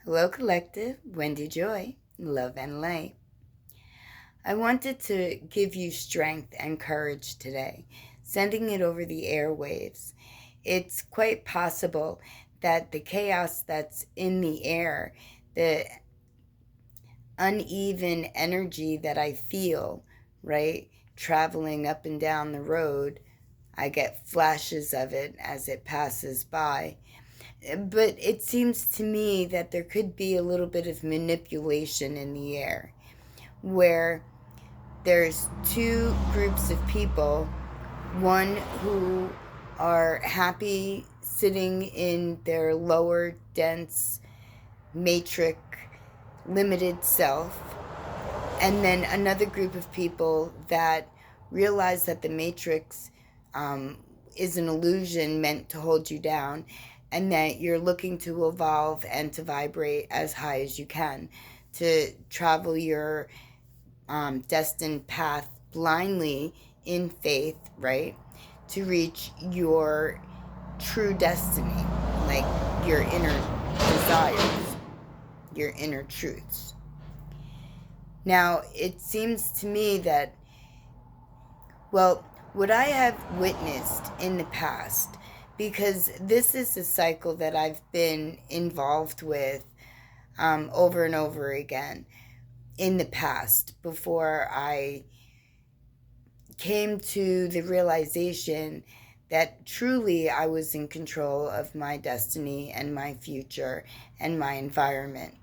Hello, Collective. Wendy Joy, love and light. I wanted to give you strength and courage today, sending it over the airwaves. It's quite possible that the chaos that's in the air, the uneven energy that I feel, right, traveling up and down the road, I get flashes of it as it passes by. But it seems to me that there could be a little bit of manipulation in the air where there's two groups of people, one who are happy sitting in their lower dense matrix limited self, and then another group of people that realize that the matrix is an illusion meant to hold you down, and that you're looking to evolve and to vibrate as high as you can, to travel your destined path blindly in faith, right? To reach your true destiny, like your inner desires, your inner truths. Now, it seems to me that, well, what I have witnessed in the past, because this is a cycle that I've been involved with over and over again in the past, before I came to the realization that truly I was in control of my destiny and my future and my environment.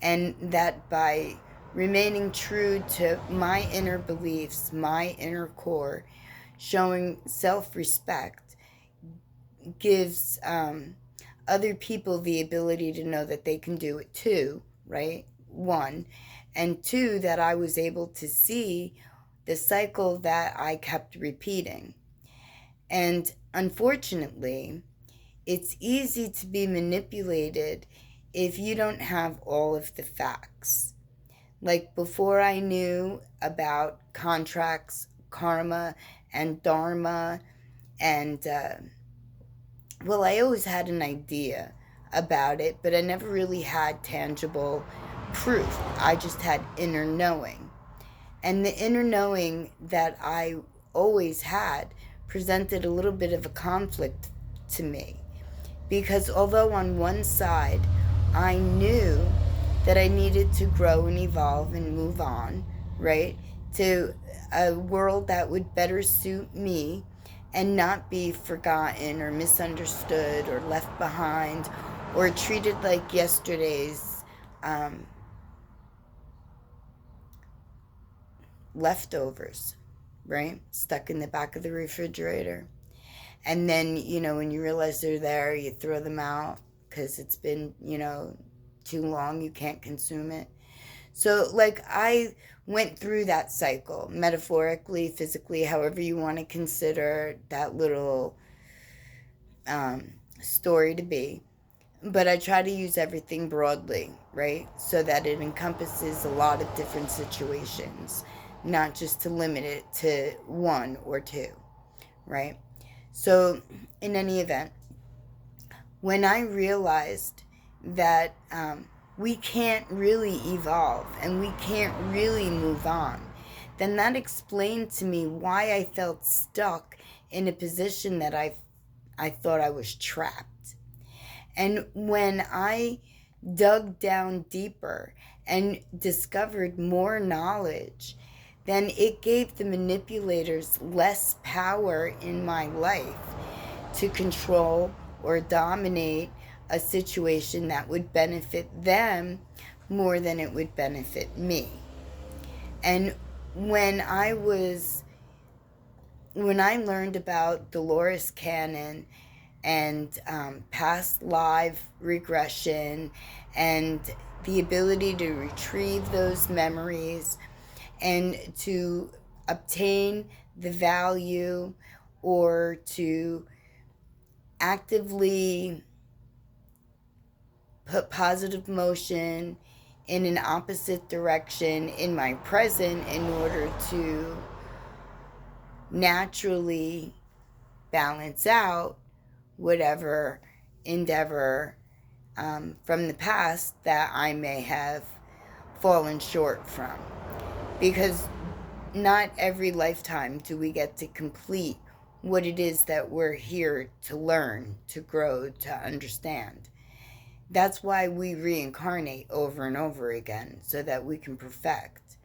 And that by remaining true to my inner beliefs, my inner core, showing self-respect gives other people the ability to know that they can do it too, right? One. And two, that I was able to see the cycle that I kept repeating. And unfortunately, it's easy to be manipulated if you don't have all of the facts. Like before I knew about contracts, karma, and dharma, and well, I always had an idea about it, but I never really had tangible proof. I just had inner knowing. And the inner knowing that I always had presented a little bit of a conflict to me. Because although on one side I knew that I needed to grow and evolve and move on, right, to a world that would better suit me and not be forgotten or misunderstood or left behind or treated like yesterday's leftovers, right? Stuck in the back of the refrigerator. And then, when you realize they're there, you throw them out because it's been, too long, you can't consume it. So, like, I went through that cycle, metaphorically, physically, however you want to consider that little story to be. But I try to use everything broadly, right? So that it encompasses a lot of different situations, not just to limit it to one or two, right? So, in any event, when I realized that we can't really evolve and we can't really move on, then that explained to me why I felt stuck in a position that I thought I was trapped. And when I dug down deeper and discovered more knowledge, then it gave the manipulators less power in my life to control or dominate a situation that would benefit them more than it would benefit me. And when I learned about Dolores Cannon and past life regression and the ability to retrieve those memories and to obtain the value or to actively put positive motion in an opposite direction in my present in order to naturally balance out whatever endeavor from the past that I may have fallen short from. Because not every lifetime do we get to complete what it is that we're here to learn, to grow, to understand. That's why we reincarnate over and over again, so that we can perfect.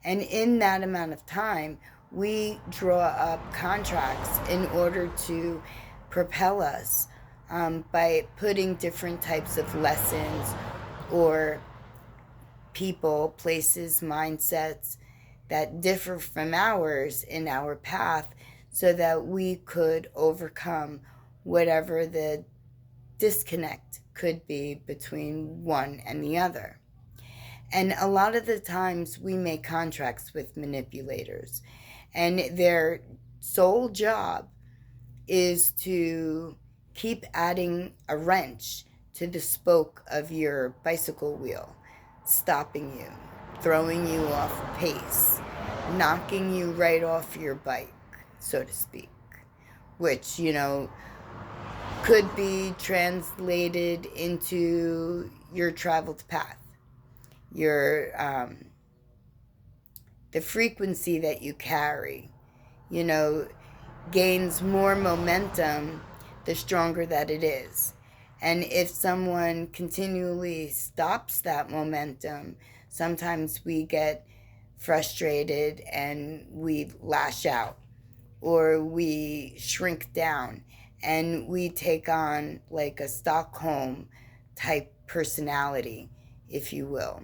And in that amount of time, we draw up contracts in order to propel us, by putting different types of lessons or people, places, mindsets that differ from ours in our path, so that we could overcome whatever the disconnect could be between one and the other. And a lot of the times we make contracts with manipulators, and their sole job is to keep adding a wrench to the spoke of your bicycle wheel, stopping you, throwing you off pace, knocking you right off your bike, so to speak, which, could be translated into your traveled path, your the frequency that you carry, gains more momentum the stronger that it is. And if someone continually stops that momentum, sometimes we get frustrated and we lash out, or we shrink down, and we take on like a Stockholm type personality, if you will,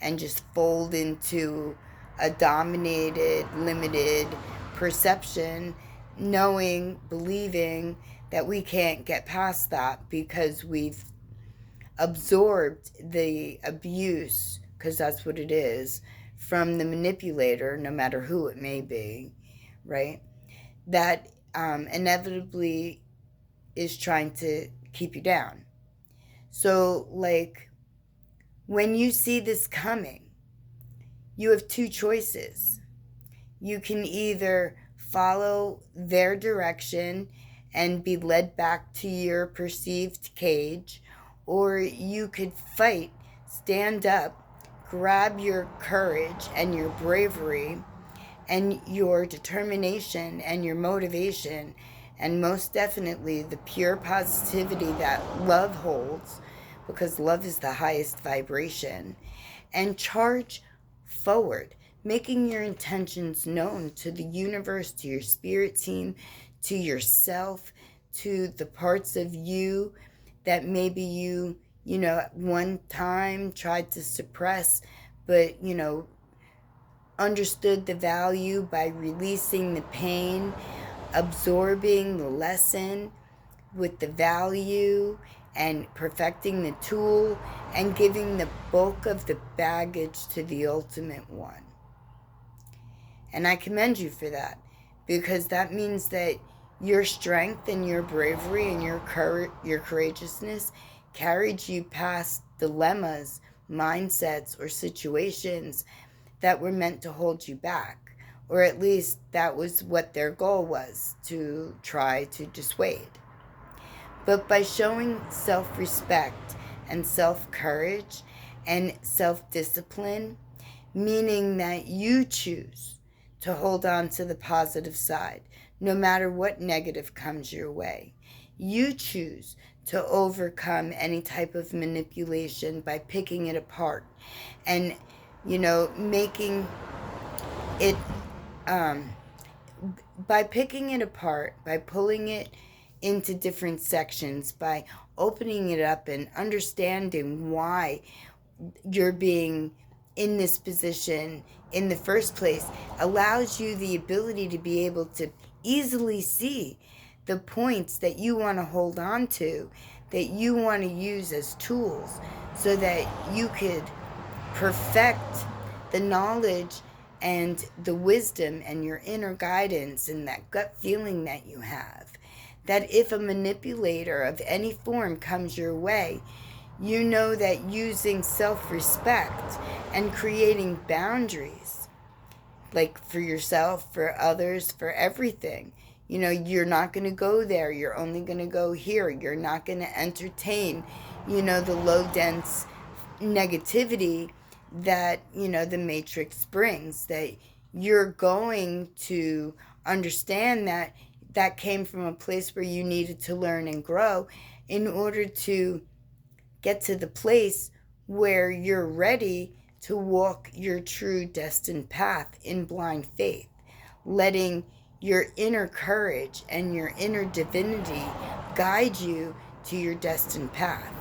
and just fold into a dominated, limited perception, knowing, believing that we can't get past that because we've absorbed the abuse, because that's what it is, from the manipulator, no matter who it may be, right? That inevitably is trying to keep you down. So, like, when you see this coming, you have two choices. You can either follow their direction and be led back to your perceived cage, or you could fight, stand up, grab your courage and your bravery and your determination and your motivation, and most definitely the pure positivity that love holds, because love is the highest vibration, and charge forward, making your intentions known to the universe, to your spirit team, to yourself, to the parts of you that maybe you at one time tried to suppress, but understood the value by releasing the pain, absorbing the lesson with the value, and perfecting the tool, and giving the bulk of the baggage to the ultimate one. And I commend you for that, because that means that your strength and your bravery and your courageousness carried you past dilemmas, mindsets, or situations that were meant to hold you back, or at least that was what their goal was, to try to dissuade. But by showing self-respect and self-courage and self-discipline, meaning that you choose to hold on to the positive side, no matter what negative comes your way. You choose to overcome any type of manipulation by picking it apart and, making it, by picking it apart, by pulling it into different sections, by opening it up and understanding why you're being in this position in the first place, allows you the ability to be able to easily see the points that you want to hold on to, that you want to use as tools, so that you could perfect the knowledge and the wisdom and your inner guidance and that gut feeling that you have. That if a manipulator of any form comes your way, you know that using self-respect and creating boundaries, like for yourself, for others, for everything, you're not going to go there. You're only going to go here. You're not going to entertain, the low dense negativity that, the matrix brings, that you're going to understand that that came from a place where you needed to learn and grow in order to get to the place where you're ready to walk your true destined path in blind faith, letting your inner courage and your inner divinity guide you to your destined path.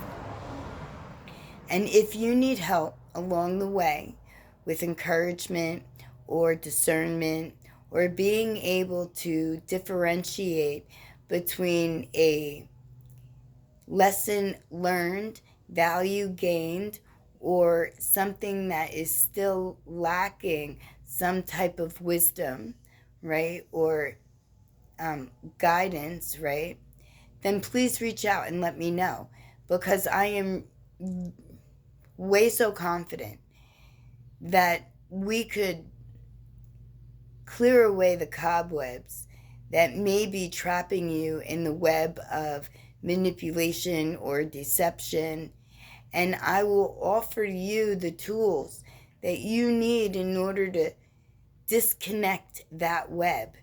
And if you need help along the way with encouragement or discernment or being able to differentiate between a lesson learned, value gained, or something that is still lacking some type of wisdom, right, or guidance, right, then please reach out and let me know, because I am way so confident that we could clear away the cobwebs that may be trapping you in the web of manipulation or deception, and I will offer you the tools that you need in order to disconnect that web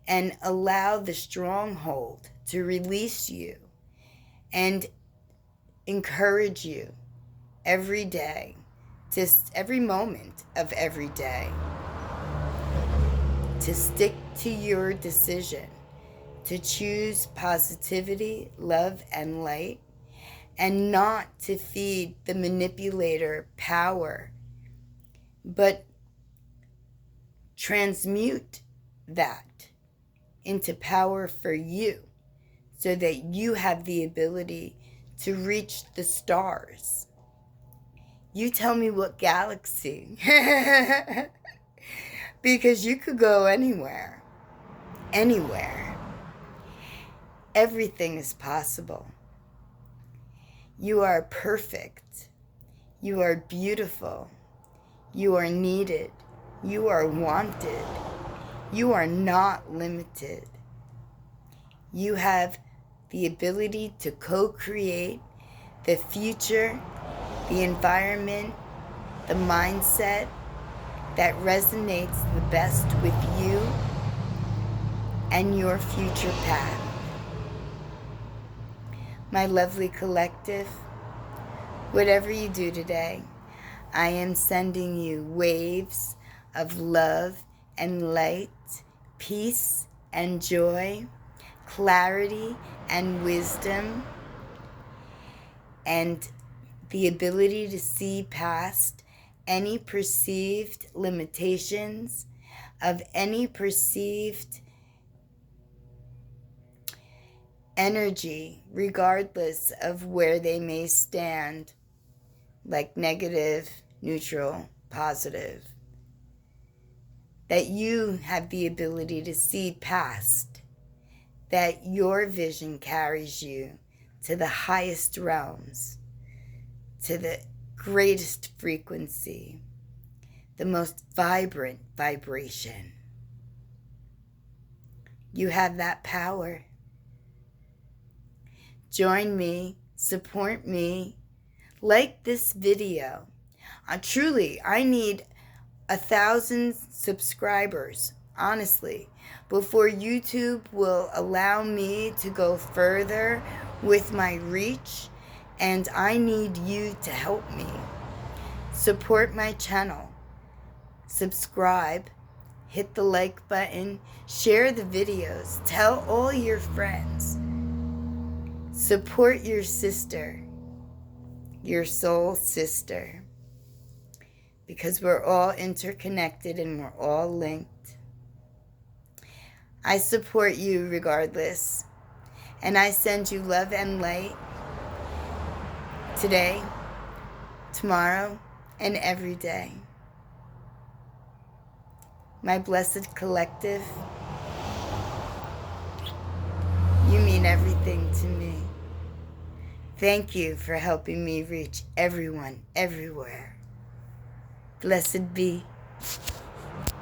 and allow the stronghold to release you and encourage you every day, just every moment of every day, to stick to your decision, to choose positivity, love, and light, and not to feed the manipulator power, but transmute that into power for you so that you have the ability to reach the stars. You tell me what galaxy, because you could go anywhere, anywhere. Everything is possible. You are perfect. You are beautiful. You are needed. You are wanted. You are not limited. You have the ability to co-create the future, the environment, the mindset that resonates the best with you and your future path. My lovely collective, whatever you do today, I am sending you waves of love and light, peace and joy, clarity and wisdom, and the ability to see past any perceived limitations of any perceived energy, regardless of where they may stand, like negative, neutral, positive. That you have the ability to see past, that your vision carries you to the highest realms, to the greatest frequency, the most vibrant vibration. You have that power. Join me, support me, like this video. Truly, I need 1,000 subscribers, honestly, before YouTube will allow me to go further with my reach, and I need you to help me. Support my channel, subscribe, hit the like button, share the videos, tell all your friends. Support your sister, your soul sister, because we're all interconnected and we're all linked. I support you regardless, and I send you love and light today, tomorrow, and every day. My blessed collective, you mean everything to me. Thank you for helping me reach everyone, everywhere. Blessed be.